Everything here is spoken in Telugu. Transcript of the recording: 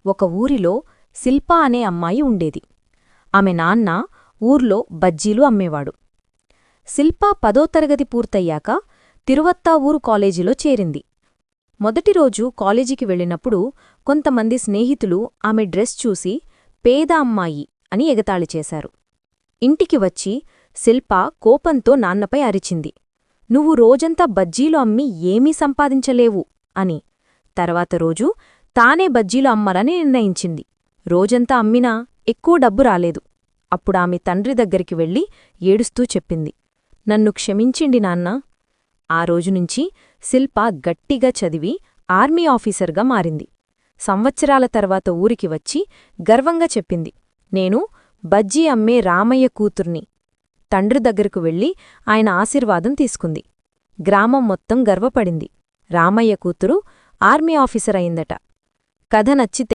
ఒక ఊరిలో శిల్పా అనే అమ్మాయి ఉండేది. ఆమె నాన్న ఊర్లో బజ్జీలు అమ్మేవాడు. శిల్పా 10వ తరగతి పూర్తయ్యాక తిరువత్తావూరు కాలేజీలో చేరింది. మొదటిరోజు కాలేజీకి వెళ్ళినప్పుడు కొంతమంది స్నేహితులు ఆమె డ్రెస్ చూసి పేద అమ్మాయి అని ఎగతాళి చేశారు. ఇంటికి వచ్చి శిల్పా కోపంతో నాన్నపై అరిచింది, "నువ్వు రోజంతా బజ్జీలు అమ్మి ఏమీ సంపాదించలేవు" అని. తర్వాత రోజు తానే బజ్జీలు అమ్మరని నిర్ణయించింది. రోజంతా అమ్మినా ఎక్కువ డబ్బు రాలేదు. అప్పుడామె తండ్రి దగ్గరికి వెళ్ళి ఏడుస్తూ చెప్పింది, "నన్ను క్షమించిండి నాన్నా." ఆ రోజునుంచి శిల్ప గట్టిగా చదివి ఆర్మీ ఆఫీసర్గా మారింది. సంవత్సరాల తర్వాత ఊరికి వచ్చి గర్వంగా చెప్పింది, "నేను బజ్జీ అమ్మే రామయ్య కూతుర్ని." తండ్రి దగ్గరకు వెళ్ళి ఆయన ఆశీర్వాదం తీసుకుంది. గ్రామం మొత్తం గర్వపడింది. రామయ్య కూతురు ఆర్మీ ఆఫీసర్ అయిందట. కథ నచ్చితే